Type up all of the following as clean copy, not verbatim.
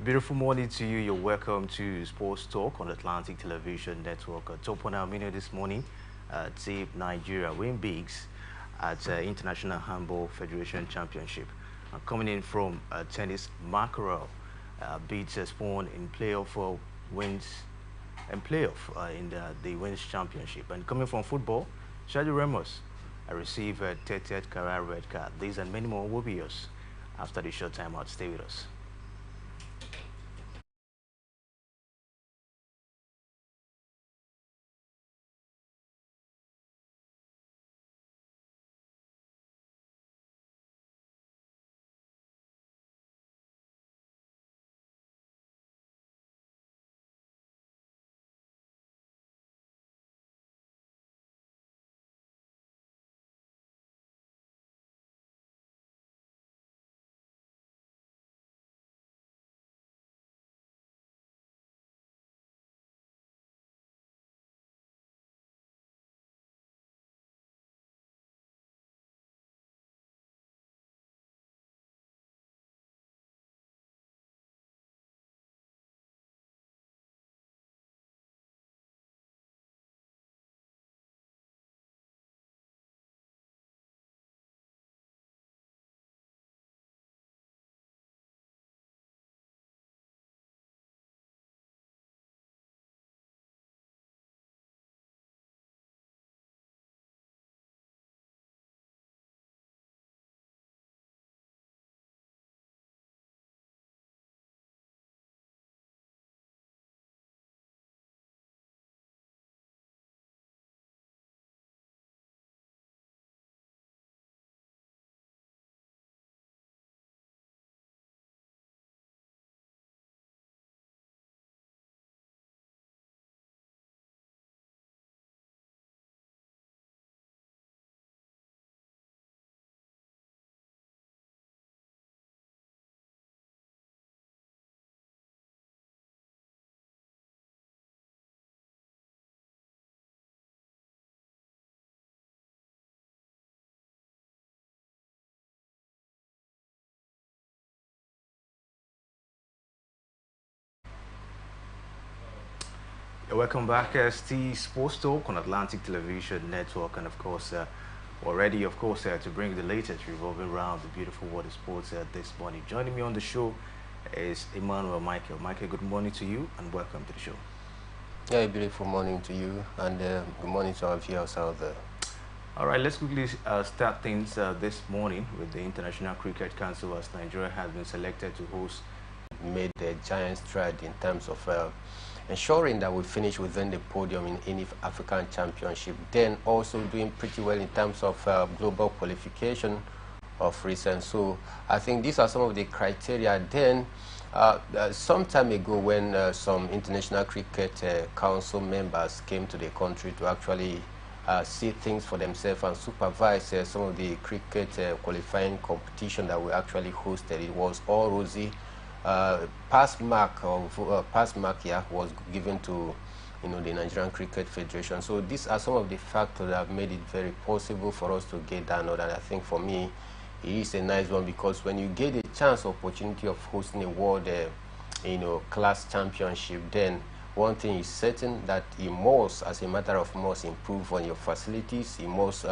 beautiful morning to you. You're welcome to Sports Talk on Atlantic Television Network. Top on our menu this morning, Team Nigeria win bigs at International Handball Federation Championship. Coming in from tennis, Mackerel beats Spawn in playoff wins and playoff in the Women's Championship. And coming from football, Sergio Ramos received a 30th career red card. These and many more will be yours after the short time out. Stay with us. Welcome back, Steve Sports Talk on Atlantic Television Network, and of course, we're ready, of course, to bring the latest revolving around the beautiful world of sports this morning. Joining me on the show is Emmanuel Michael. Michael, good morning to you, and welcome to the show. Yeah, a beautiful morning to you, and good morning to our viewers out there. All right, let's quickly start things this morning with the International Cricket Council, as Nigeria has been selected to host. Made a giant stride in terms of ensuring that we finish within the podium in any African Championship, then also doing pretty well in terms of global qualification of recent. So I think these are some of the criteria. Then some time ago, when some International Cricket Council members came to the country to actually see things for themselves and supervise some of the cricket qualifying competition that we actually hosted, it was all rosy. Pass mark was given to the Nigerian Cricket Federation. So these are some of the factors that have made it very possible for us to get that nod. And I think for me, it is a nice one, because when you get a chance, opportunity of hosting a world class championship, then one thing is certain, that you must, as a matter of must, improve on your facilities. You must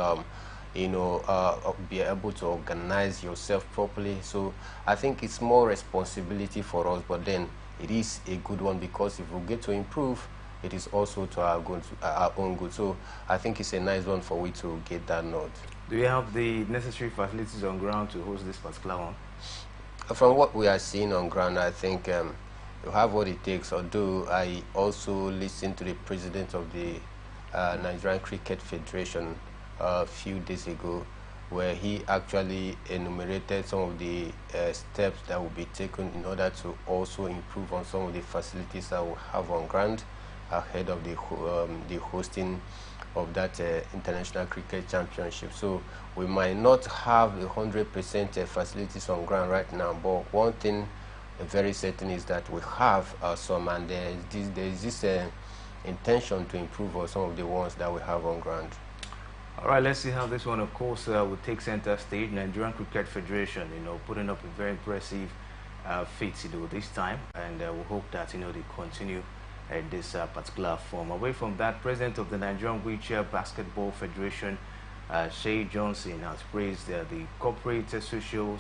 be able to organize yourself properly. So I think it's more responsibility for us, but then it is a good one, because if we get to improve, it is also to our own good. So I think it's a nice one for we to get that nod. Do you have the necessary facilities on ground to host this particular one? From what we are seeing on ground, I think you have what it takes. Although I also listened to the president of the Nigerian Cricket Federation a few days ago, where he actually enumerated some of the steps that will be taken in order to also improve on some of the facilities that we have on ground ahead of the hosting of that International Cricket Championship. So we might not have 100% facilities on ground right now, but one thing very certain is that we have some, and there is this intention to improve on some of the ones that we have on ground. All right, let's see how this one, of course, will take center stage. Nigerian Cricket Federation, putting up a very impressive fit, this time, and we hope that, they continue in this particular form. Away from that, President of the Nigerian Wheelchair Basketball Federation, Shay Johnson, has praised the corporate social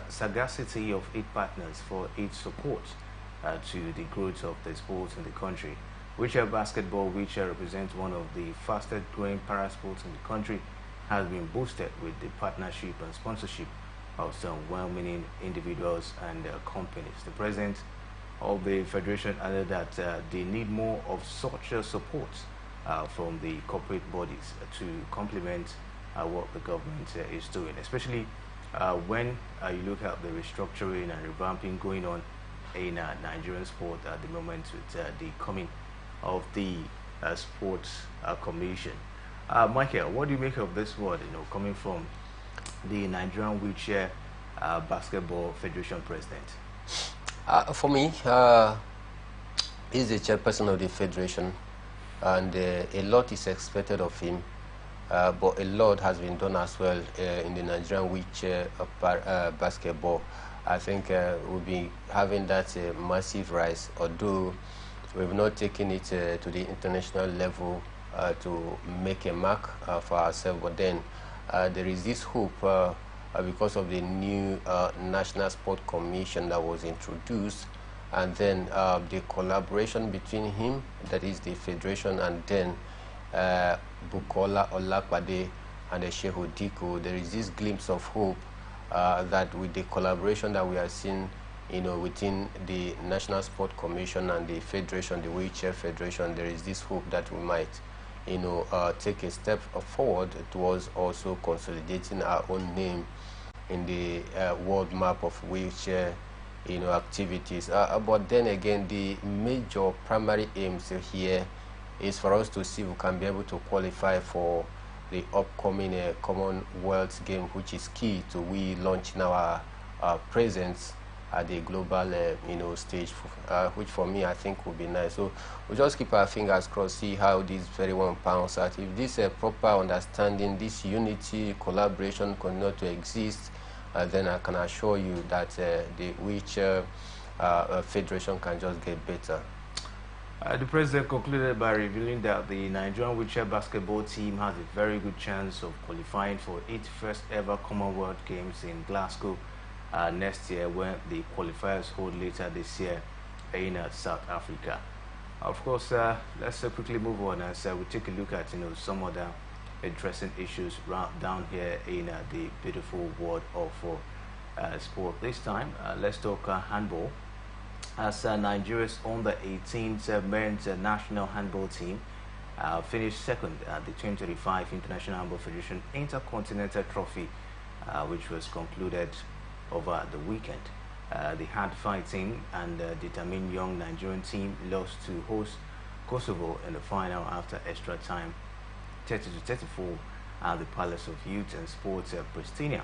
sagacity of its partners for its support to the growth of the sport in the country. Wheelchair basketball, which represents one of the fastest growing para sports in the country, has been boosted with the partnership and sponsorship of some well-meaning individuals and companies. The president of the federation added that they need more of such support from the corporate bodies to complement what the government is doing, especially when you look at the restructuring and revamping going on in Nigerian sport at the moment with the coming of the sports commission. Michael, what do you make of this word, coming from the Nigerian Wheelchair Basketball Federation president? For me, he's the chairperson of the federation, and a lot is expected of him. But a lot has been done as well in the Nigerian wheelchair basketball. I think we'll be having that massive rise, although we've not taken it to the international level to make a mark for ourselves. But then there is this hope because of the new National Sport Commission that was introduced, and then the collaboration between him, that is the federation, and then Bukola Olakpade and the Shehu Diko. There is this glimpse of hope that with the collaboration that we are seeing, within the National Sport Commission and the federation, the Wheelchair Federation, there is this hope that we might, take a step forward towards also consolidating our own name in the world map of wheelchair, activities. But then again, the major primary aims here is for us to see if we can be able to qualify for the upcoming Commonwealth game, which is key to we launching our presence at the global stage, which for me I think would be nice. So we'll just keep our fingers crossed, see how this very one pounds out. If this proper understanding, this unity, collaboration continue to exist, then I can assure you that the wheelchair federation can just get better. The president concluded by revealing that the Nigerian wheelchair basketball team has a very good chance of qualifying for its first ever Commonwealth Games in Glasgow next year, when the qualifiers hold later this year in South Africa. Of course, let's quickly move on as we take a look at some other interesting issues down here in the beautiful world of sport. This time, let's talk handball. As Nigeria's under-18 men's national handball team finished second at the 2025 International Handball Federation Intercontinental Trophy, which was concluded over the weekend. The hard-fighting and determined young Nigerian team lost to host Kosovo in the final after extra time, 30-34, at the Palace of Youth and Sports Pristina.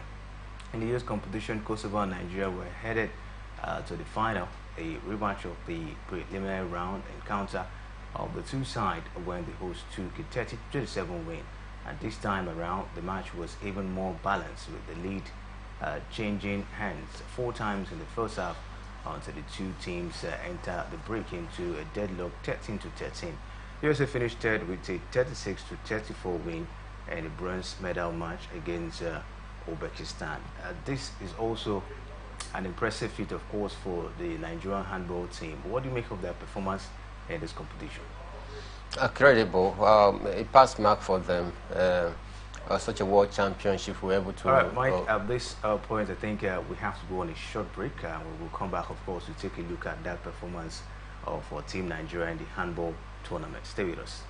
In the year's competition, Kosovo and Nigeria were headed to the final, a rematch of the preliminary round encounter of the two sides when the hosts took a 30-37 win. And this time around, the match was even more balanced, with the lead changing hands 4 times in the first half until the two teams enter the break into a deadlock 13-13. USA finished third with a 36-34 win and a bronze medal match against Uzbekistan. This is also an impressive feat, of course, for the Nigerian handball team. What do you make of their performance in this competition? Credible. A pass mark for them. Such a world championship, we're able to. All right, Mike, at this point, I think we have to go on a short break. We will come back, of course, to take a look at that performance for Team Nigeria in the handball tournament. Stay with us.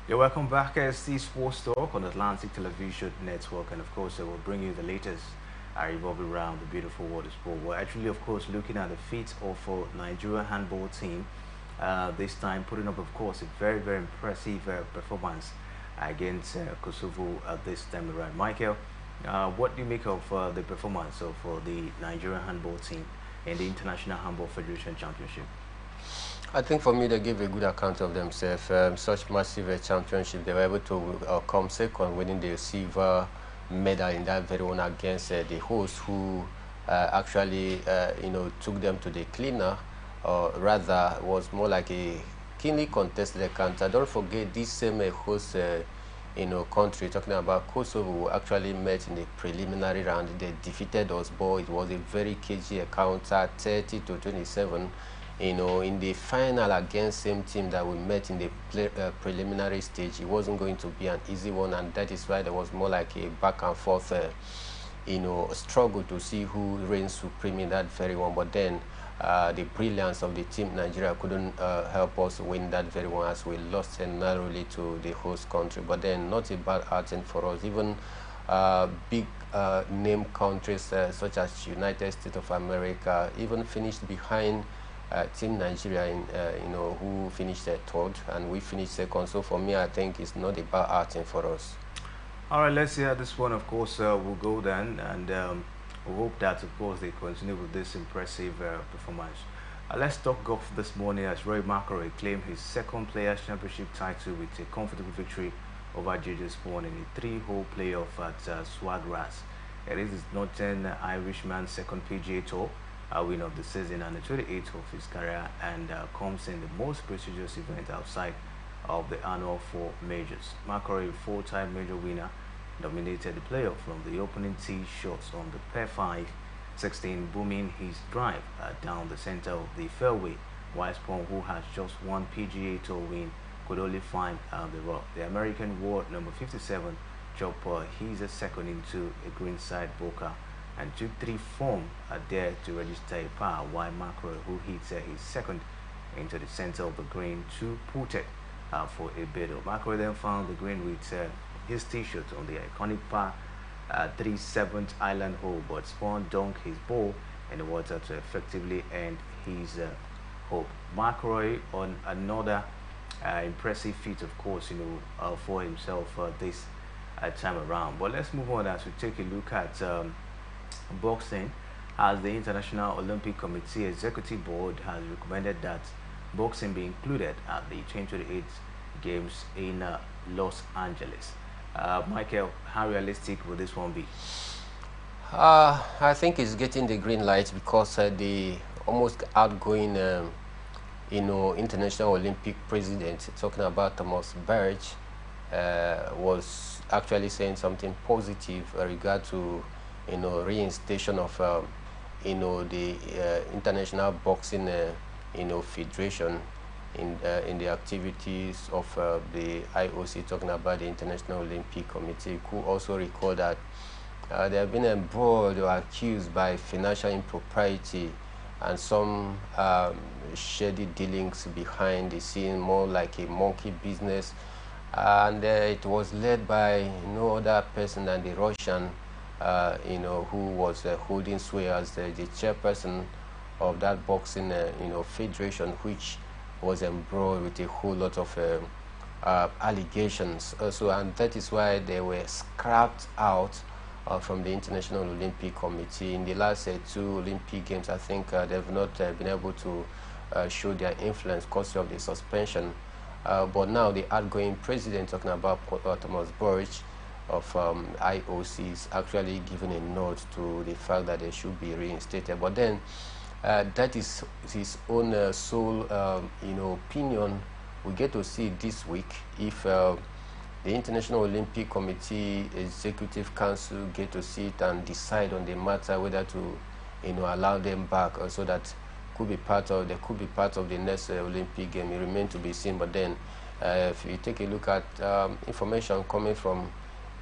You're welcome back as the Sports Talk on Atlantic Television Network, and of course, we'll bring you the latest revolving around the beautiful world of sport. We're actually, of course, looking at the feat of Nigeria handball team. This time, putting up, of course, a very, very impressive performance against Kosovo this time around. Michael, what do you make of the performance of the Nigerian handball team in the International Handball Federation Championship? I think for me, they give a good account of themselves. Such massive championship, they were able to come second, winning the silver medal in that very one against the host, who actually, took them to the cleaner, or rather, was more like a keenly contested encounter. Don't forget, this same host, country, talking about Kosovo, actually met in the preliminary round. They defeated us, but it was a very cagey encounter, 30 to 27. In the final against same team that we met in the preliminary stage, it wasn't going to be an easy one, and that is why there was more like a back and forth, struggle to see who reigns supreme in that very one. But then the brilliance of the team Nigeria couldn't help us win that very one, as we lost narrowly to the host country. But then not a bad outing for us. Even big name countries such as United States of America even finished behind Team Nigeria, who finished third, and we finished second. So for me, I think it's not a bad outing for us. All right, let's see how this one, of course, will go then, and we hope that, of course, they continue with this impressive performance. Let's talk golf this morning as Roy McIlroy claimed his second Players' Championship title with a comfortable victory over JJ Spawn in a three-hole playoff at Swaggrass. It is his Northern Irishman's second PGA Tour win of the season and the 28th of his career, and comes in the most prestigious event outside of the annual four majors. McIlroy, four-time major winner, dominated the playoff from the opening tee shots on the par 5 16, booming his drive down the center of the fairway, while Spawn, who has just one PGA Tour win, could only find the rough. The American wore number 57, chopped his second into a greenside bunker and took 3 form there to register a par, while McIlroy, who hit his second into the center of the green, 2-putted for a biddle. McIlroy then found the green with his tee shot on the iconic par 3 7th island hole, but Spawn dunked his ball in the water to effectively end his hope. McIlroy on another impressive feat, of course, for himself this time around. But let's move on as we take a look at boxing, as the International Olympic Committee Executive Board has recommended that boxing be included at the 2028 Games in Los Angeles. Michael, how realistic will this one be? I think it's getting the green light because the almost outgoing, International Olympic president, talking about Thomas Bach, was actually saying something positive regard to, reinstation of, the International Boxing, Federation in the activities of the IOC, talking about the International Olympic Committee. Who also recall that they have been embroiled or accused by financial impropriety and some shady dealings behind the scene, more like a monkey business. And it was led by no other person than the Russian, who was holding sway as the chairperson of that boxing, federation, which was embroiled with a whole lot of allegations. And that is why they were scrapped out from the International Olympic Committee. In the last 2 Olympic Games, I think they've not been able to show their influence because of the suspension. But now the outgoing president, talking about Thomas Bach of IOC, is actually giving a nod to the fact that they should be reinstated. But then that is his own sole, opinion. We get to see this week if the International Olympic Committee Executive Council get to sit and decide on the matter whether to, allow them back, so that they could be part of the next Olympic game. It remains to be seen. But then, if you take a look at information coming from,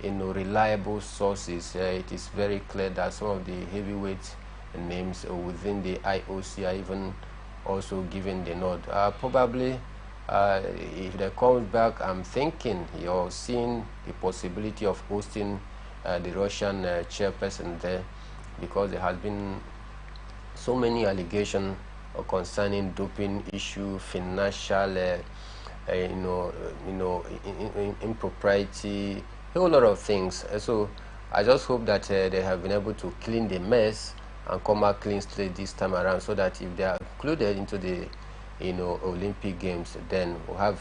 reliable sources, it is very clear that some of the heavyweight names within the IOC are even also given the nod. Probably If they come back, I'm thinking you're seeing the possibility of hosting the Russian chairperson there, because there has been so many allegations concerning doping issue, financial, impropriety, a whole lot of things. So I just hope that they have been able to clean the mess and come out clean slate this time around, so that if they are included into the Olympic Games, then we'll have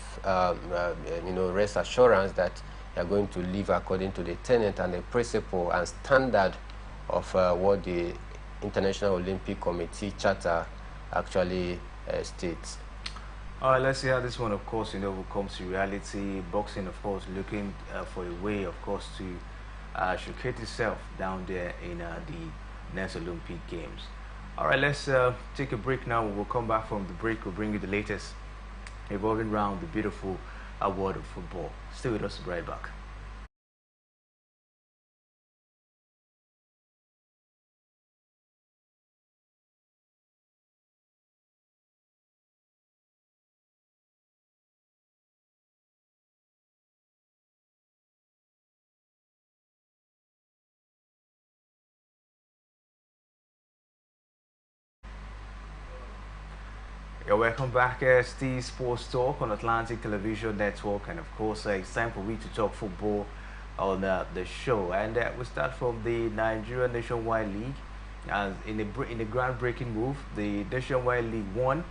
rest assurance that they are going to live according to the tenet and the principle and standard of what the International Olympic Committee Charter actually states. All right, let's see how this one, of course, will come to reality. Boxing, of course, looking for a way, of course, to showcase itself down there in the next Olympic Games. All right, let's take a break now. We'll come back from the break. We'll bring you the latest evolving around the beautiful world of football. Stay with us right back. Yeah, welcome back. Steve Sports Talk on Atlantic Television Network, and of course, it's time for we to talk football on the show. And we start from the Nigeria Nationwide League. In a groundbreaking move, the Nationwide League One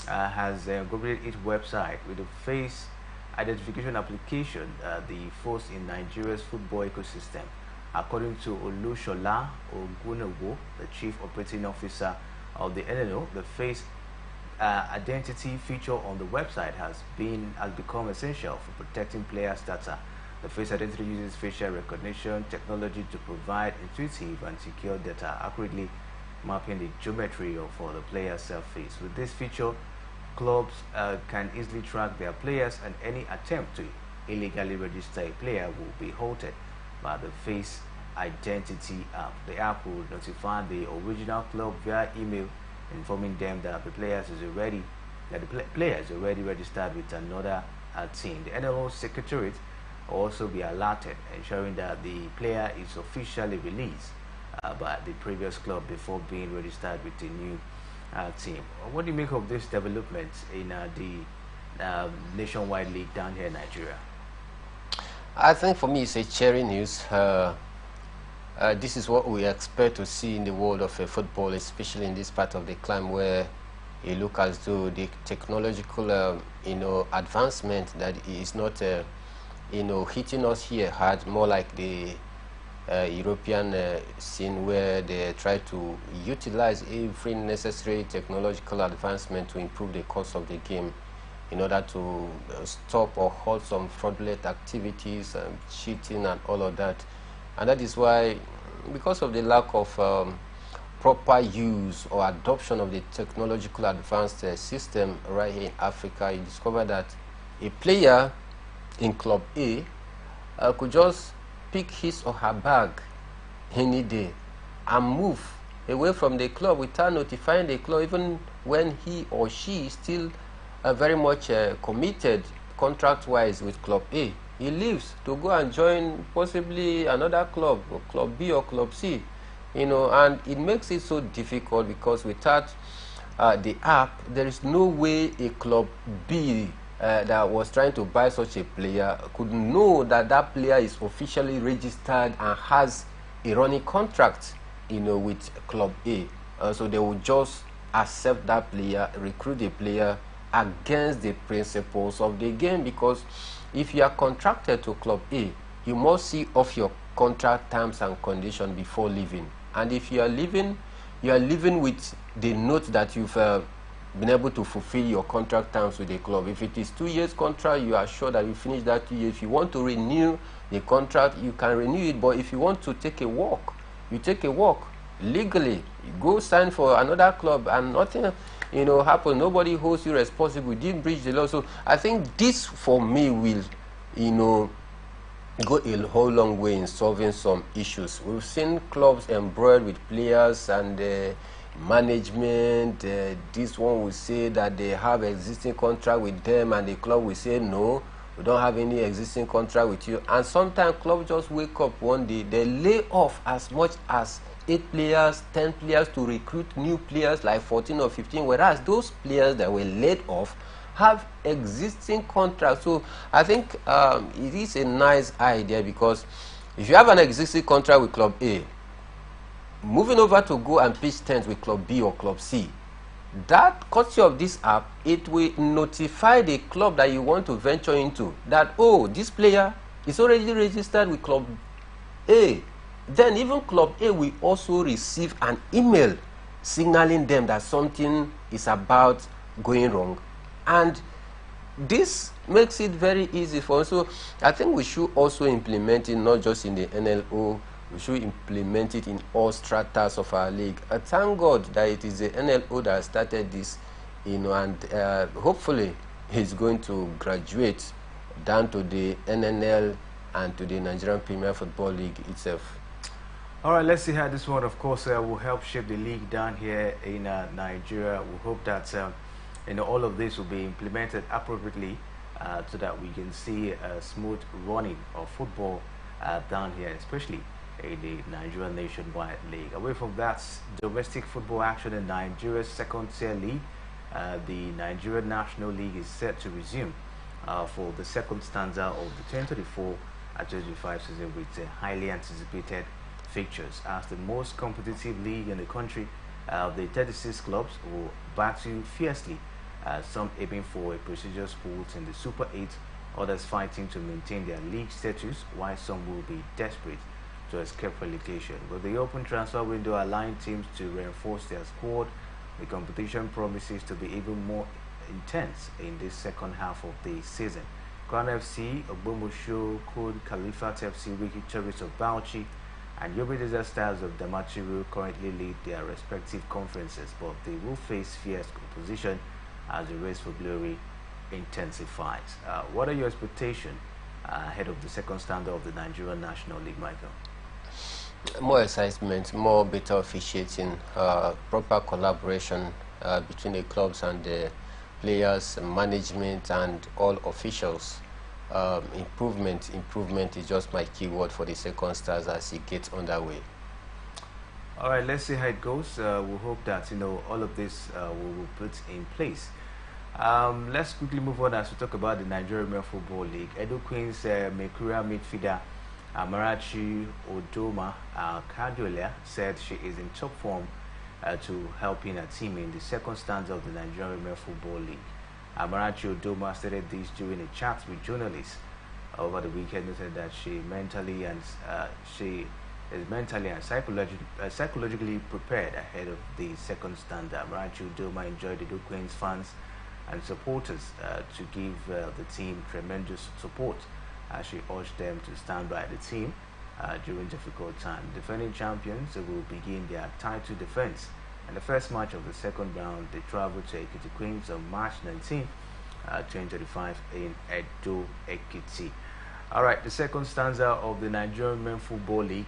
has upgraded its website with a face identification application, the first in Nigeria's football ecosystem. According to Olushola Ogunowo, the Chief Operating Officer of the NNO, the face identity feature on the website has become essential for protecting players' data. The face identity uses facial recognition technology to provide intuitive and secure data, accurately mapping the geometry for the player's self-face. With this feature, clubs can easily track their players, and any attempt to illegally register a player will be halted by the face identity app. The app will notify the original club via email, informing them that the player is already registered with another team. The NLO Secretariat will also be alerted, ensuring that the player is officially released by the previous club before being registered with the new team. What do you make of this development in the Nationwide League down here in Nigeria? I think for me it's a cheery news. This is what we expect to see in the world of football, especially in this part of the climb where it looks as though the technological, advancement that is not, hitting us here hard, more like the European scene where they try to utilize every necessary technological advancement to improve the course of the game in order to stop or halt some fraudulent activities and cheating and all of that. And that is why, because of the lack of proper use or adoption of the technological advanced system right here in Africa, you discover that a player in Club A could just pick his or her bag any day and move away from the club without notifying the club, even when he or she is still very much committed contract-wise with Club A. He leaves to go and join possibly another club, or Club B or Club C, and it makes it so difficult because without the app, there is no way a Club B that was trying to buy such a player could know that that player is officially registered and has a running contract, with Club A. So they will just accept that player, recruit the player against the principles of the game, because if you are contracted to Club A, you must see off your contract terms and conditions before leaving. And if you are leaving with the note that you've been able to fulfill your contract terms with the club. If it is 2 years contract, you are sure that you finish that 2 years. If you want to renew the contract, you can renew it. But if you want to take a walk, you take a walk legally. You go sign for another club and nothing happen. Nobody holds you responsible. You didn't breach the law. So I think this for me will go a whole long way in solving some issues. We've seen clubs embroiled with players and management. This one will say that they have existing contract with them, and the club will say no, we don't have any existing contract with you. And sometimes clubs just wake up one day, they lay off as much as 8 players, 10 players to recruit new players like 14 or 15, whereas those players that were laid off have existing contracts. So I think it is a nice idea, because if you have an existing contract with Club A, moving over to go and pitch tents with Club B or Club C, that courtesy of this app, it will notify the club that you want to venture into that, oh, this player is already registered with Club A. Then even Club A will also receive an email signaling them that something is about going wrong. And this makes it very easy for us. So I think we should also implement it not just in the NLO, we should implement it in all stratas of our league. Thank God that it is the NLO that started this, and hopefully it's going to graduate down to the NNL and to the Nigerian Premier Football League itself. All right, let's see how this one, of course, will help shape the league down here in Nigeria. We hope that all of this will be implemented appropriately so that we can see a smooth running of football down here, especially in the Nigerian Nationwide League. Away from that, domestic football action in Nigeria's second-tier league, the Nigerian National League is set to resume for the second stanza of the 2024-2025 season with the highly anticipated fixtures. As the most competitive league in the country, the 36 clubs will battle fiercely, some aiming for a prestigious spot in the Super 8, others fighting to maintain their league status, while some will be desperate to escape relegation. With the open transfer window allowing teams to reinforce their squad, the competition promises to be even more intense in this second half of the season. Crown FC, Ogbomoso, Code, Khalifat FC, Wiki Tourist of Bauchi, and Yobe Desert Stars of Damaturu currently lead their respective conferences, but they will face fierce opposition as the race for glory intensifies. What are your expectations ahead of the second standard of the Nigerian National League, Michael? More excitement, more better officiating, proper collaboration between the clubs and the players, management, and all officials. Improvement is just my keyword for the second stars as it gets underway. All right, let's see how it goes. We hope that all of this will put in place. Let's quickly move on as we talk about the Nigerian Women Football League. Edo Queens Mekura midfielder Amarachi Odoma Kadiola said she is in top form to helping her team in the second stanza of the Nigerian Women Football League. Amarachi Odoma stated this during a chat with journalists over the weekend. He said that she is mentally and psychologically prepared ahead of the second stanza. Amarachi Odoma enjoyed the Queens fans and supporters to give the team tremendous support as she urged them to stand by the team during difficult times. Defending champions will begin their title defense. In the first match of the second round, they traveled to Ekiti Queens on March 19, 2025 in Edo Ekiti. All right, the second stanza of the Nigerian Women Football League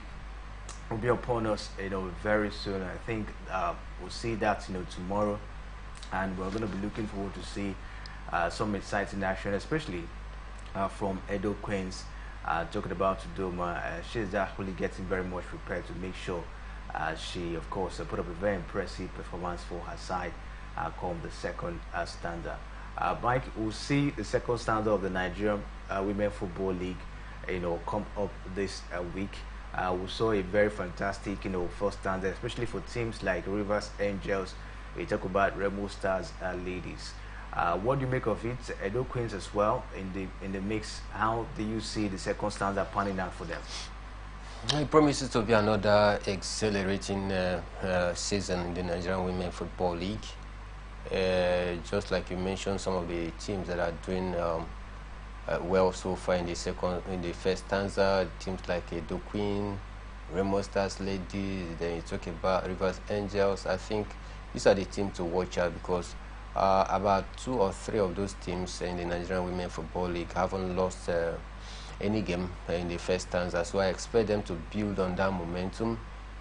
will be upon us, very soon. I think we'll see that, tomorrow, and we're going to be looking forward to see some exciting action, especially from Edo Queens. Talking about Doma, she's actually getting very much prepared to make sure she, of course, put up a very impressive performance for her side come the second stanza. Mike, we'll see the second stanza of the Nigerian Women Football League, come up this week. We saw a very fantastic, first stanza, especially for teams like Rivers Angels. We talk about Remo Stars ladies. What do you make of it? Edo Queens as well in the mix. How do you see the second stanza panning out for them? It promises to be another exhilarating season in the Nigerian Women Football League. Just like you mentioned, some of the teams that are doing well so far in the first stanza, teams like Edo Queen, Remo Stars ladies. Then you talk about Rivers Angels. I think these are the teams to watch out, because about 2 or 3 of those teams in the Nigerian Women Football League haven't lost any game in the first stanza. So I expect them to build on that momentum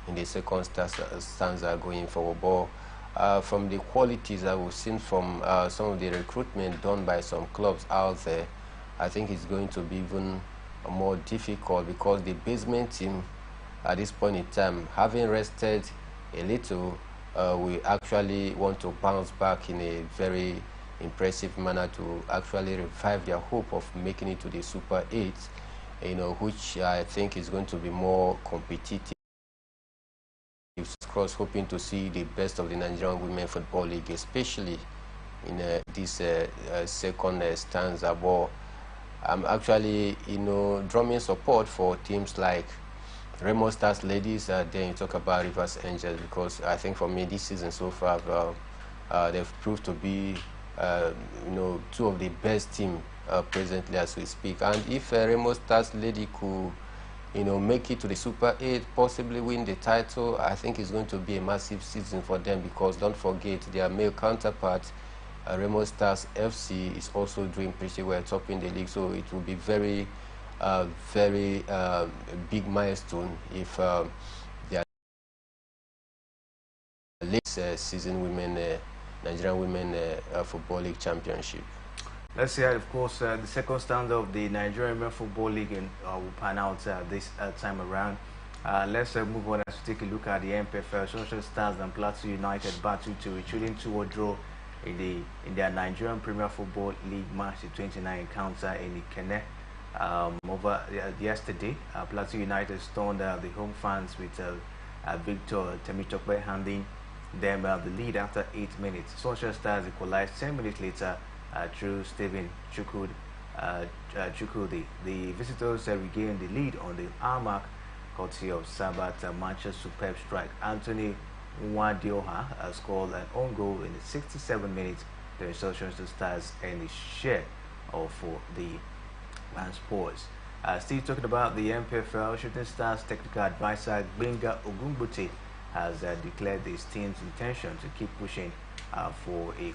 in the second stanza going forward. But from the qualities that we've seen from some of the recruitment done by some clubs out there, I think it's going to be even more difficult, because the basement team at this point in time, having rested a little, we actually want to bounce back in a very impressive manner to actually revive their hope of making it to the Super 8, which I think is going to be more competitive. Cross, hoping to see the best of the Nigerian Women Football League, especially in this second stanza. But I'm actually, drumming support for teams like Remo Stars Ladies. Then you talk about Rivers Angels, because I think for me this season so far, they've proved to be, two of the best teams presently as we speak. And if Remo Stars Lady could, make it to the Super 8, possibly win the title, I think it's going to be a massive season for them, because don't forget their male counterpart, Remo Stars FC, is also doing pretty well, topping the league. So it will be very big milestone if their late season Nigerian Women Football League Championship. Let's see, of course, the second stanza of the Nigerian Women Football League will pan out this time around. Let's move on as we take a look at the MPFL. Sunshine Stars and Plateau United battle to retreating 2-2 draw in their Nigerian Premier Football League March 29 encounter in Ikenne. Over yesterday, Plateau United stunned the home fans with Victor Temitokwe handing them the lead after 8 minutes. Sunshine Stars equalized 10 minutes later through Stephen Chukwudi. The visitors regained the lead on the hour mark, courtesy of Sabat Manchester's superb strike. Anthony Nwadioha scored an own goal in the 67 minutes. The instructions to Stars and the share of for the sports. Still talking about the MPFL, Shooting Stars technical advisor Benga Ogunbute has declared his team's intention to keep pushing for a.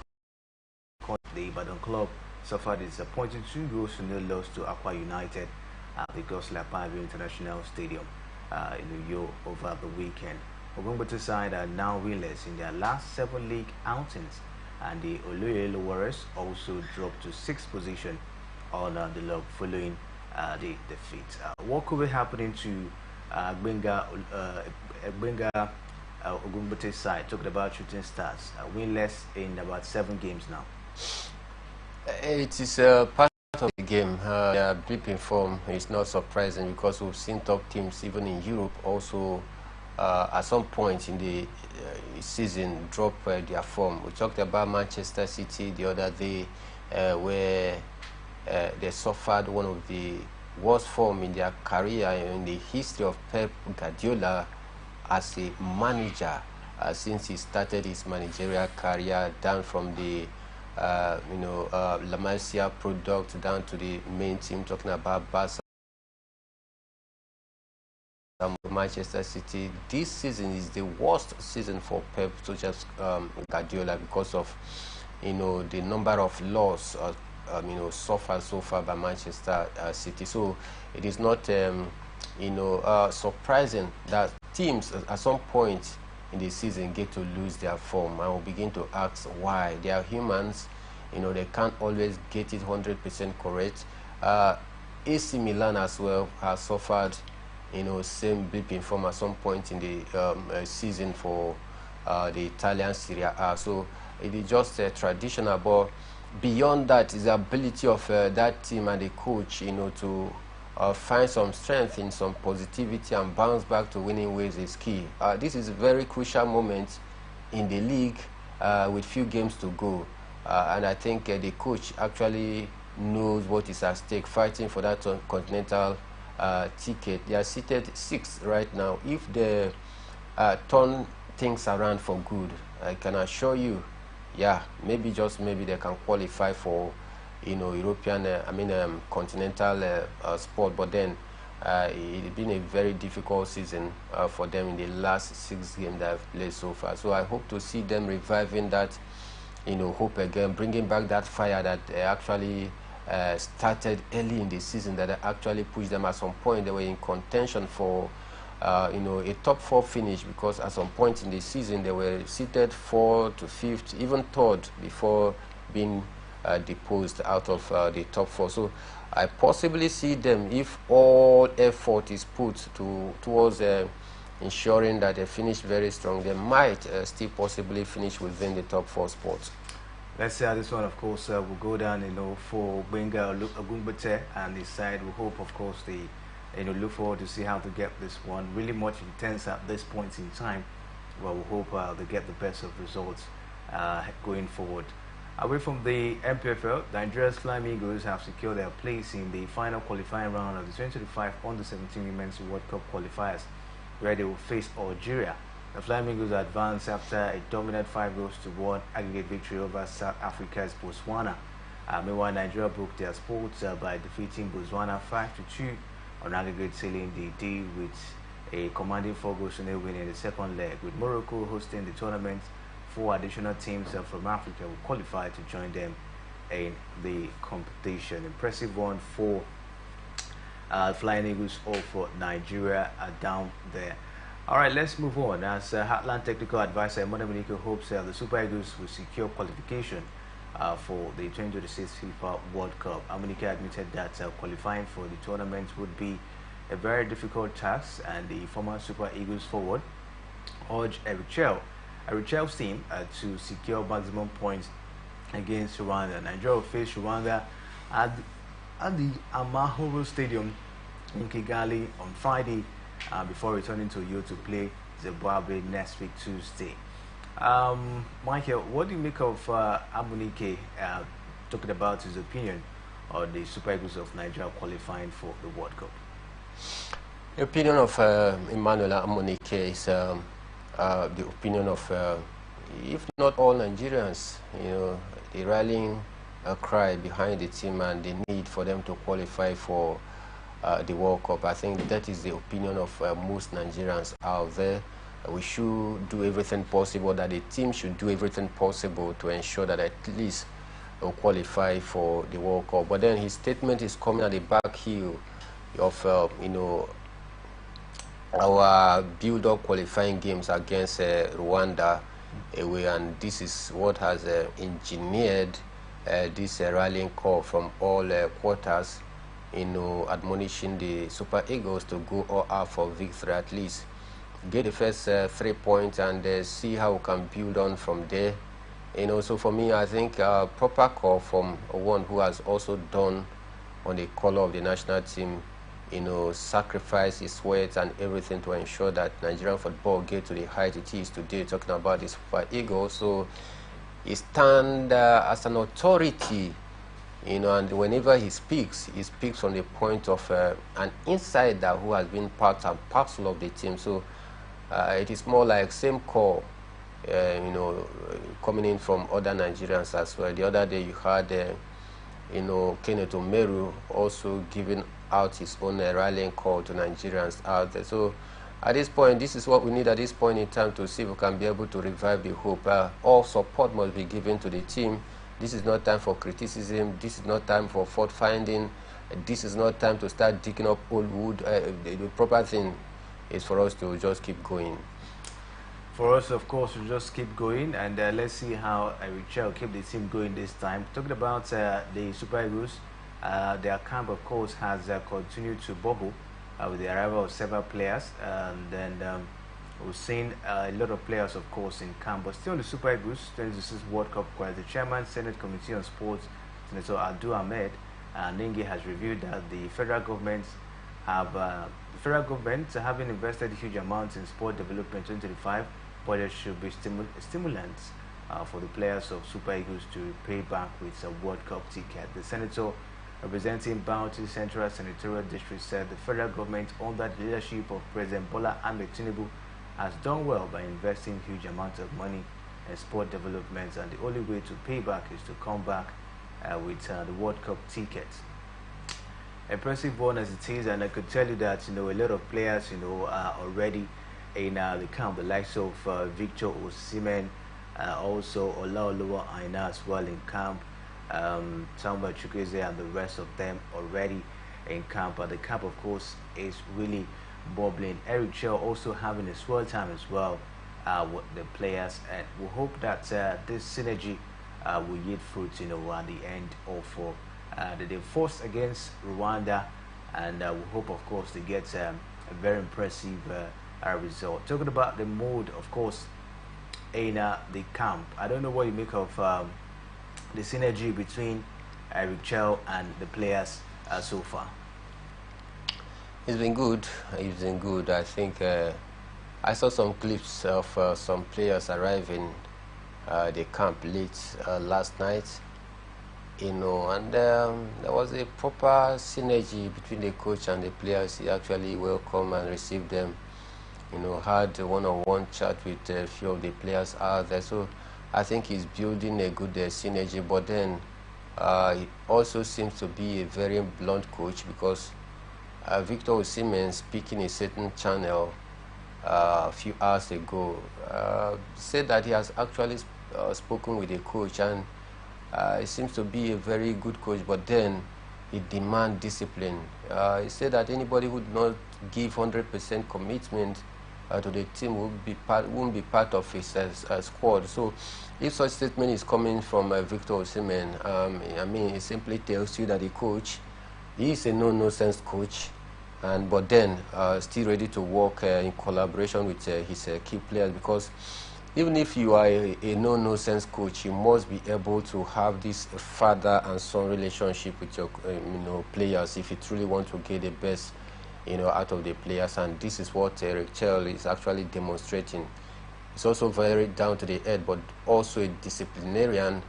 The Ibadan club suffered a disappointing 2-0 loss to Aqua United at the Goslar Pavio International Stadium in Uyo over the weekend. Ogunbute side are now winless in their last 7 league outings, and the Oloyele Warriors also dropped to 6th position on the log following the defeat. What could be happening to Benga Ogunbute's side? Talking about Shooting Stars, winless in about 7 games now. It is part of the game. Their blip in form is not surprising, because we've seen top teams even in Europe also at some point in the season drop their form. We talked about Manchester City the other day, where they suffered one of the worst form in their career in the history of Pep Guardiola as a manager since he started his managerial career, down from the La Masia product down to the main team, talking about Barca, Manchester City. This season is the worst season for Pep Guardiola, because of the number of losses suffered so far by Manchester City. So it is not surprising that teams at some point in the season get to lose their form, and will begin to ask why. They are humans, they can't always get it 100% correct. AC Milan as well has suffered same blip in form at some point in the season for the Italian Serie A. So it is just traditional, but beyond that is the ability of that team and the coach to find some strength in some positivity and bounce back to winning ways is key. This is a very crucial moment in the league with few games to go, and I think the coach actually knows what is at stake, fighting for that continental ticket. They are seated 6th right now. If they turn things around for good, I can assure you, maybe just maybe they can qualify for European, continental sport. But then it's been a very difficult season for them in the last 6 games that I've played so far. So I hope to see them reviving that, hope again, bringing back that fire that actually started early in the season, that actually pushed them at some point. They were in contention for a top 4 finish, because at some point in the season they were seated 4th to 5th, even 3rd before being deposed out of the top 4. So I possibly see them, if all effort is put towards ensuring that they finish very strong, they might still possibly finish within the top 4 spots. Let's see how this one, of course, will go down, for Benga Agumbate and his side. We hope, of course, they, look forward to see how to get this one. Really much intense at this point in time. Well, we hope they get the best of results going forward. Away from the MPFL, Nigeria's Flying Eagles have secured their place in the final qualifying round of the 2025 Under-17 Women's World Cup qualifiers, where they will face Algeria. The Flying Eagles advanced after a dominant 5-1 aggregate victory over South Africa's Botswana. Meanwhile, Nigeria broke their sports by defeating Botswana 5-2 on aggregate, sealing the deal with a commanding 4-0 win in the second leg. With Morocco hosting the tournament, 4 additional teams from Africa will qualify to join them in the competition. Impressive one for Flying Eagles, all for Nigeria down there. All right, let's move on. As Heartland Technical Advisor Monica hopes the Super Eagles will secure qualification for the 2026 FIFA World Cup. Monica admitted that qualifying for the tournament would be a very difficult task, and the former Super Eagles forward urged Erichel's team to secure maximum points against Rwanda. Nigeria will face Rwanda at the Amahoro Stadium in Kigali on Friday, before returning to Uyo to play Zimbabwe next week, Tuesday. Michael, what do you make of Amunike talking about his opinion on the Super Eagles of Nigeria qualifying for the World Cup? The opinion of Emmanuel Amunike is the opinion of, if not all Nigerians, the rallying cry behind the team and the need for them to qualify for the World Cup. I think that is the opinion of most Nigerians out there. We should do everything possible, that the team should do everything possible to ensure that at least they'll qualify for the World Cup. But then his statement is coming at the back heel of, our build-up qualifying games against Rwanda away, and this is what has engineered this rallying call from all quarters, admonishing the Super Eagles to go all out for victory, at least get the first 3 points and see how we can build on from there. So for me, I think proper call from one who has also done on the color of the national team, sacrifice his sweat and everything to ensure that Nigerian football get to the height it is today, talking about the Super Eagles. So he stands as an authority, and whenever he speaks from the point of an insider who has been part and parcel of the team. So it is more like same call, coming in from other Nigerians as well. The other day you had, Kenneth Omeru also giving out his own rallying call to Nigerians out there. So at this point, this is what we need at this point in time to see if we can be able to revive the hope. All support must be given to the team. This is not time for criticism. This is not time for fault finding. This is not time to start digging up old wood. The proper thing is for us to just keep going. For us, of course, we just keep going, and let's see how Richard keep the team going this time. Talking about the Super Eagles, their camp, of course, has continued to bubble with the arrival of several players, and then we've seen a lot of players, of course, in camp. But still, the Super Eagles 2026 World Cup qualifiers, the chairman, Senate Committee on Sports, Senator Adu Ahmed Nengi, has revealed that the federal government having invested huge amounts in sport development 2025, but there should be stimulants for the players of Super Eagles to pay back with a World Cup ticket. The senator representing Bounty Central Senatorial District said the federal government, under the leadership of President Bola Ahmed Tinubu, has done well by investing huge amounts of money in sport development, and the only way to pay back is to come back with the World Cup ticket. Impressive one as it is, and I could tell you that a lot of players are already in the camp, the likes of Victor Osimhen, also Olaoluwa Aina as well in camp, Samuel Chukwueze and the rest of them already in camp. But the camp, of course, is really bubbling. Eric Chell also having a swell time as well with the players, and we hope that this synergy will yield fruits, at the end of the force against Rwanda, and we hope, of course, to get a very impressive result. Talking about the mood, of course, in the camp, I don't know what you make of the synergy between Eric Chell and the players so far. It's been good. It's been good. I think I saw some clips of some players arriving the camp late last night, and there was a proper synergy between the coach and the players. He actually welcomed and received them, had a one-on-one chat with a few of the players out there. So I think he's building a good synergy, but then he also seems to be a very blunt coach, because Victor Osimhen, speaking a certain channel a few hours ago, said that he has actually spoken with the coach, and he seems to be a very good coach, but then he demands discipline. He said that anybody who would not give 100% commitment to the team won't be part of his squad. So if such statement is coming from Victor Osimhen, I mean, it simply tells you that the coach, he is a no-nonsense coach, but then still ready to work in collaboration with his key players, because even if you are a no-nonsense coach, you must be able to have this father and son relationship with your players if you truly want to get the best out of the players. And this is what Eric Chell is actually demonstrating. He's also very down to the earth, but also a disciplinarian,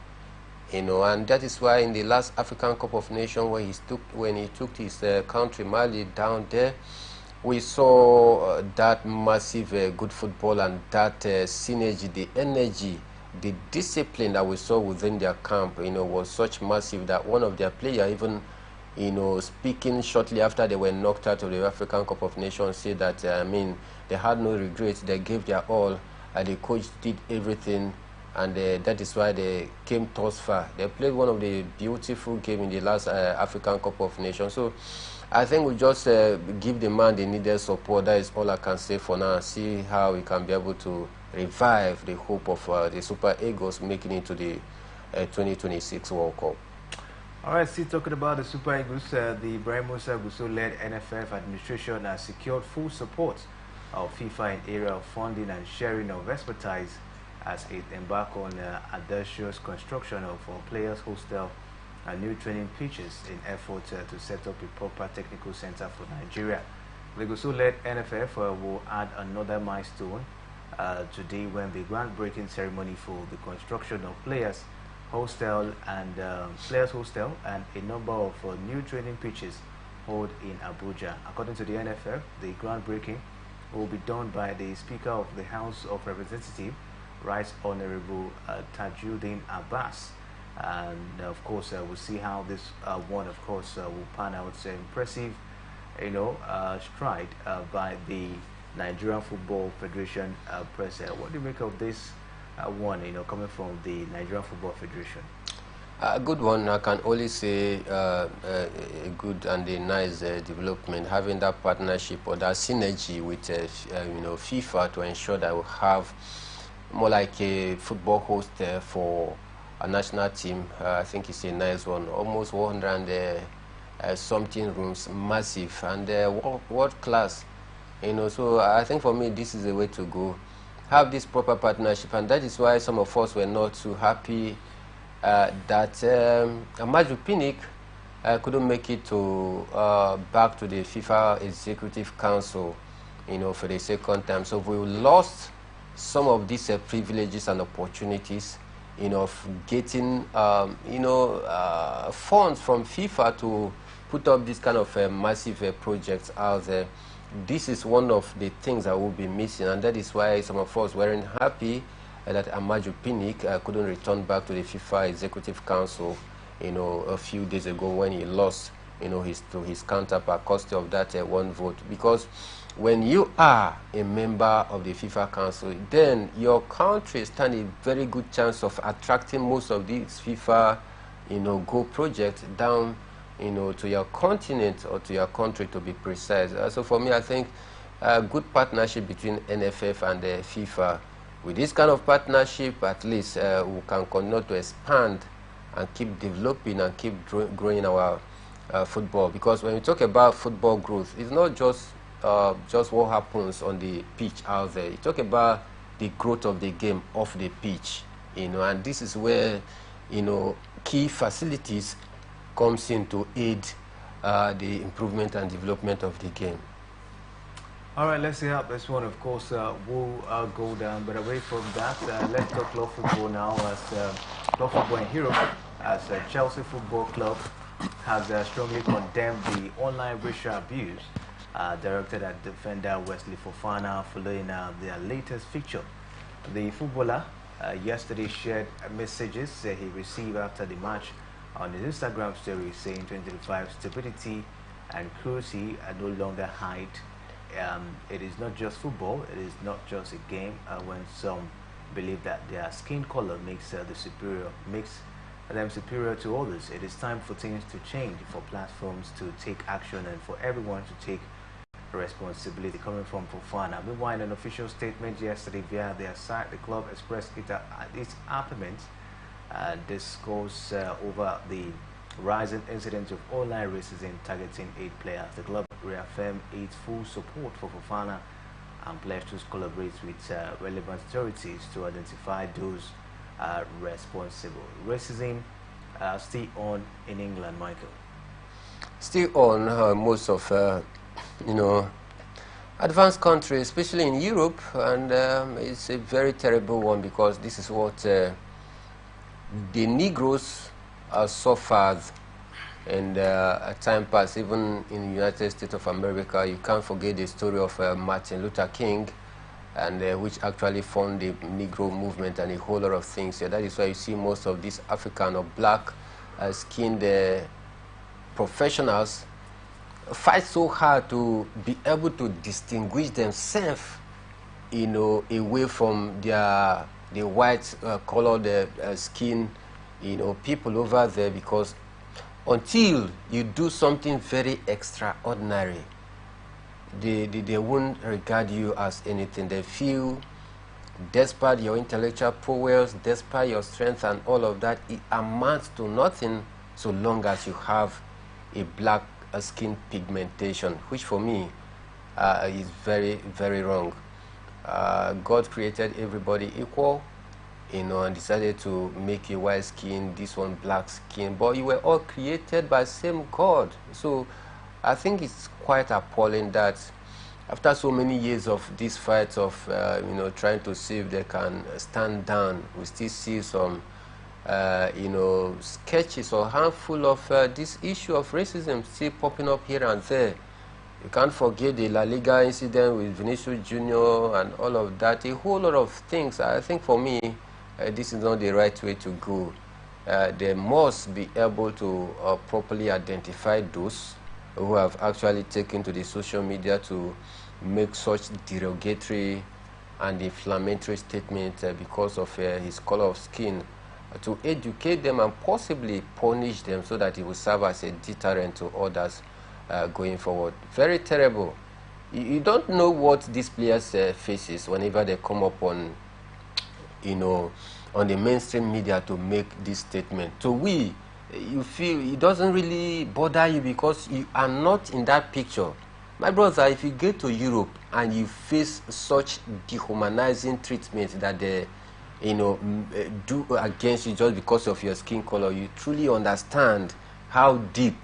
and that is why in the last African Cup of Nations, when he took his country Mali down there, we saw that massive good football, and that synergy, the energy, the discipline that we saw within their camp, was such massive that one of their players even, speaking shortly after they were knocked out of the African Cup of Nations, said that, they had no regrets, they gave their all, and the coach did everything, and that is why they came thus far. They played one of the beautiful games in the last African Cup of Nations. So I think we just give the man the needed support. That is all I can say for now. See how we can be able to revive the hope of the Super Eagles making it to the 2026 World Cup. All right, still talking about the Super Eagles, the Ibrahim Musa Gusau-led NFF administration has secured full support of FIFA in area of funding and sharing of expertise as it embark on audacious construction of players' hostel and new training pitches in effort to set up a proper technical center for Nigeria. The Gusau-led NFF will add another milestone today when the groundbreaking ceremony for the construction of players' hostel and a number of new training pitches held in Abuja. According to the NFF, the groundbreaking will be done by the Speaker of the House of Representatives, Right Honorable Tajuddin Abbas, and of course we'll see how this one, of course, will pan out. It's an impressive, stride by the Nigerian Football Federation president. What do you make of this one, coming from the Nigerian Football Federation? A good one. I can only say a good and a nice development, having that partnership or that synergy with FIFA to ensure that we have more like a football host for a national team. I think it's a nice one. Almost 100 something rooms, massive and world class. So I think for me this is the way to go. Have this proper partnership, and that is why some of us were not too happy that Amaju Pinnick couldn't make it to back to the FIFA Executive Council, for the second time. So we lost some of these privileges and opportunities, of getting, funds from FIFA to put up this kind of massive projects out there. This is one of the things that will be missing, and that is why some of us weren't happy that Amaju Pinnick couldn't return back to the FIFA Executive Council, a few days ago when he lost, to his counterpart, cost of that one vote. Because when you are a member of the FIFA Council, then your country stands a very good chance of attracting most of these FIFA, Go projects down, to your continent or to your country, to be precise. So for me, I think a good partnership between NFF and the FIFA. With this kind of partnership, at least we can continue to expand and keep developing and keep growing our football. Because when we talk about football growth, it's not just what happens on the pitch out there. You talk about the growth of the game off the pitch, and this is where, key facilities comes in to aid the improvement and development of the game. All right, let's see how this one, of course, will go down. But away from that, let's talk club football now. As club football in Europe, as Chelsea Football Club has strongly condemned the online racial abuse directed at defender Wesley Fofana following their latest fixture. The footballer yesterday shared messages he received after the match on his Instagram story, saying 2025 stupidity and cruelty are no longer hide. It is not just football, it is not just a game. When some believe that their skin color makes them superior to others, it is time for things to change, for platforms to take action, and for everyone to take responsibility. Coming from Fofana. Meanwhile, in an official statement yesterday via their site, the club expressed its argument. This goes over the rising incidents of online racism targeting 8 players. The club reaffirmed its full support for Fofana and pledged to collaborate with relevant authorities to identify those responsible. Racism still on in England, Michael? Still on most of advanced countries, especially in Europe, and it's a very terrible one, because this is what the Negroes suffered. And at time past, even in the United States of America, you can't forget the story of Martin Luther King, and which actually formed the Negro movement and a whole lot of things. So that is why you see most of these African or black skinned professionals fight so hard to be able to distinguish themselves, away from the white colored skin, people over there, because until you do something very extraordinary, they won't regard you as anything. They feel, despite your intellectual prowess, despite your strength and all of that, it amounts to nothing so long as you have a black skin pigmentation, which for me is very, very wrong. God created everybody equal, and decided to make you white skin, this one black skin, but you were all created by same God. So I think it's quite appalling that after so many years of this fight of trying to see if they can stand down, we still see some sketches or handful of this issue of racism still popping up here and there. You can't forget the La Liga incident with Vinicius Jr. and all of that, a whole lot of things. I think for me, this is not the right way to go. They must be able to properly identify those who have actually taken to the social media to make such derogatory and inflammatory statements because of his color of skin, to educate them and possibly punish them so that it will serve as a deterrent to others going forward. Very terrible. You don't know what these players faces whenever they come up on on the mainstream media to make this statement. So you feel it doesn't really bother you because you are not in that picture. My brother, if you get to Europe and you face such dehumanizing treatment that they do against you just because of your skin color, you truly understand how deep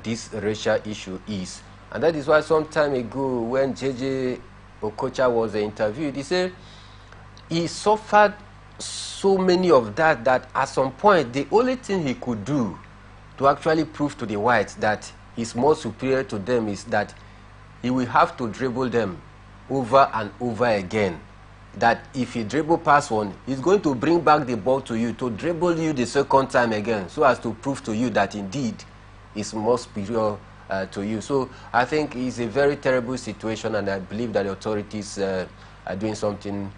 this racial issue is. And that is why some time ago when JJ Okocha was interviewed, he said he suffered so many of that at some point the only thing he could do to actually prove to the whites that he's more superior to them is that he will have to dribble them over and over again. That if he dribble past one, he's going to bring back the ball to you to dribble you the second time again, so as to prove to you that indeed he's more superior to you. So I think it's a very terrible situation, and I believe that the authorities are doing something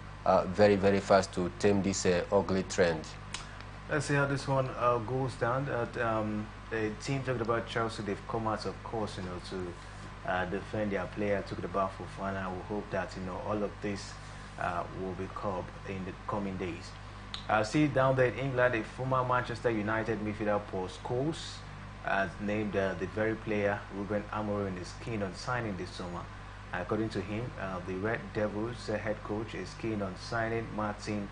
very, very fast to tame this ugly trend. Let's see how this one goes down. The team talking about Chelsea, they've come out, of course, to defend their player, took the ball for fun, and we hope that all of this will be curbed in the coming days. See down there in England, a former Manchester United midfielder Paul Scholes has named the very player Ruben Amorim is keen on signing this summer. According to him, the Red Devils head coach is keen on signing Martin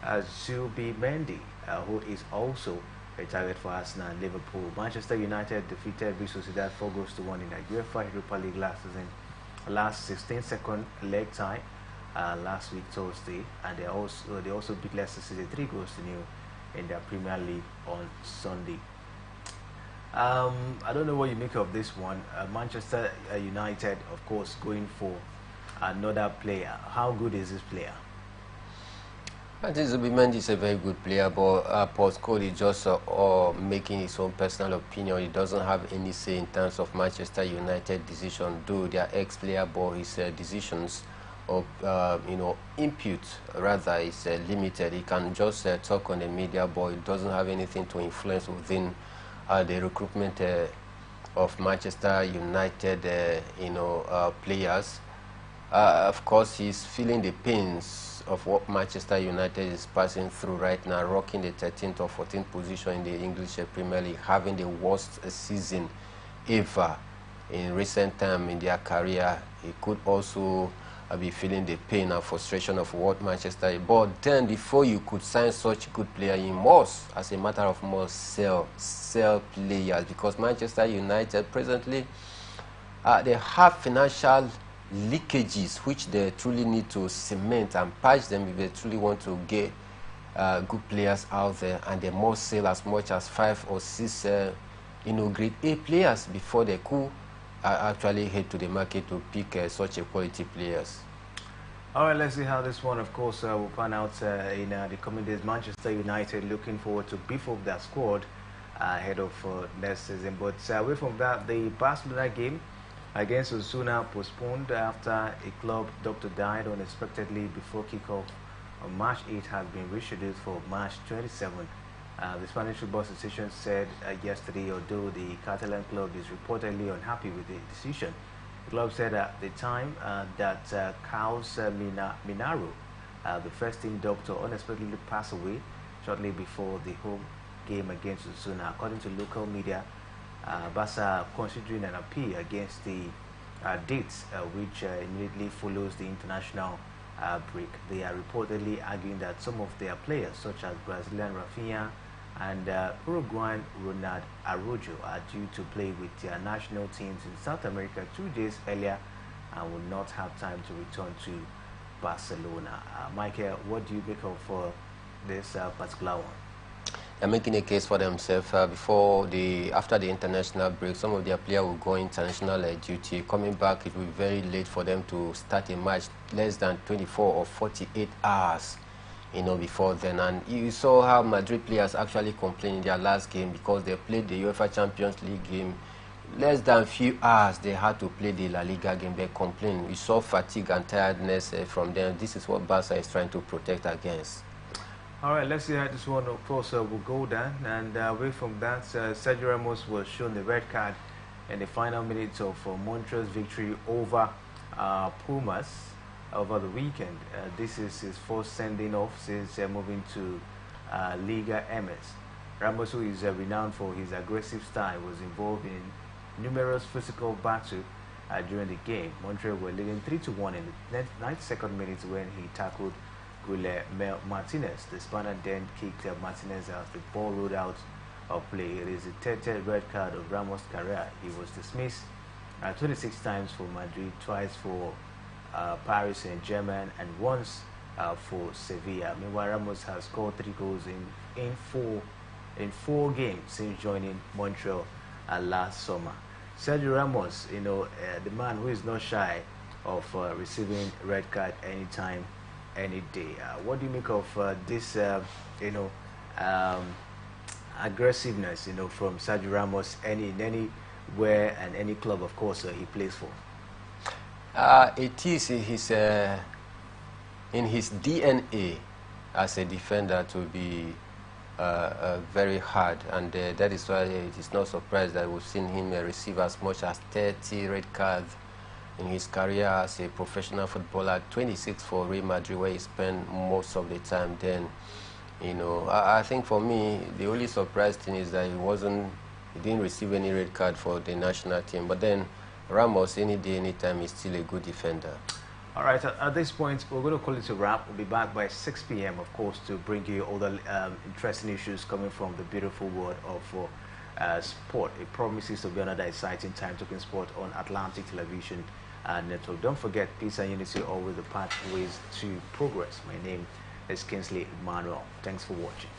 Zubimendi, who is also a target for Arsenal and Liverpool. Manchester United defeated Real Sociedad 4 goals to 1 in the UEFA Europa League last season, last 16-second leg tie last week Thursday, and they also beat Leicester City 3 goals to 0 in their Premier League on Sunday. I don't know what you make of this one. Manchester United, of course, going for another player. How good is this player? I think Zubimendi is a very good player, but Paul Scholes is just making his own personal opinion. He doesn't have any say in terms of Manchester United decision, though they are ex-player, but his decisions of input rather is limited. He can just talk on the media, but it doesn't have anything to influence within the recruitment of Manchester United players. Of course, he's feeling the pains of what Manchester United is passing through right now, rocking the 13th or 14th position in the English Premier League, having the worst season ever in recent time in their career. He could also be feeling the pain and frustration of what Manchester. But then, before you could sign such a good player, you must, as a matter of more, sell players, because Manchester United presently they have financial leakages which they truly need to cement and patch them if they truly want to get good players out there, and they must sell as much as 5 or 6 grade A players before they could actually head to the market to pick such a quality players. All right, let's see how this one, of course, will pan out in the coming days. Manchester United looking forward to beef up their squad ahead of next season. But away from that, the Barcelona game against Osasuna postponed after a club doctor died unexpectedly before kickoff on March 8 has been rescheduled for March 27. The Spanish Football Association said yesterday, although the Catalan club is reportedly unhappy with the decision, the club said at the time that Carlos Minaro, the first team doctor, unexpectedly passed away shortly before the home game against Osasuna. According to local media, Barca considering an appeal against the dates which immediately follows the international break. They are reportedly arguing that some of their players, such as Brazilian Rafinha and Uruguayan Ronald Araujo, are due to play with their national teams in South America 2 days earlier and will not have time to return to Barcelona. Michael, what do you make of this particular one? They're making a case for themselves after the international break. Some of their players will go international duty. Coming back, it will be very late for them to start a match, less than 24 or 48 hours, before then. And you saw how Madrid players actually complained in their last game because they played the UEFA Champions League game. Less than a few hours they had to play the La Liga game. They complained. We saw fatigue and tiredness from them. This is what Barca is trying to protect against. All right, let's see how this one, of course, will go down. And away from that, Sergio Ramos was shown the red card in the final minutes of Montreal's victory over Pumas over the weekend. This is his first sending off since moving to Liga MS. Ramos, who is renowned for his aggressive style, was involved in numerous physical battles during the game. Montreal were leading 3-1 in the 92nd minute when he tackled Martinez. The Spaniard then kicked Martinez as the ball rolled out of play. It is the 30th red card of Ramos' career. He was dismissed 26 times for Madrid, twice for Paris Saint-Germain, and once for Sevilla. Meanwhile, Ramos has scored 3 goals in four games since joining Montreal last summer. Sergio Ramos, the man who is not shy of receiving red card anytime, any day. What do you make of this, aggressiveness, from Sergio Ramos, anywhere and any club, of course, he plays for? It is in his DNA as a defender to be very hard, and that is why it is not surprised that we've seen him receive as much as 30 red cards in his career as a professional footballer. 26 for Real Madrid, where he spent most of the time. Then, you know, I think for me the only surprise thing is that he didn't receive any red card for the national team. But then Ramos, any day, anytime, is still a good defender. All right, at this point, we're going to call it a wrap. We'll be back by 6 p.m., of course, to bring you all the interesting issues coming from the beautiful world of sport. It promises to be another exciting time talking sport on Atlantic Television Network. Don't forget, peace and unity are always the pathways to progress. My name is Kingsley Emmanuel. Thanks for watching.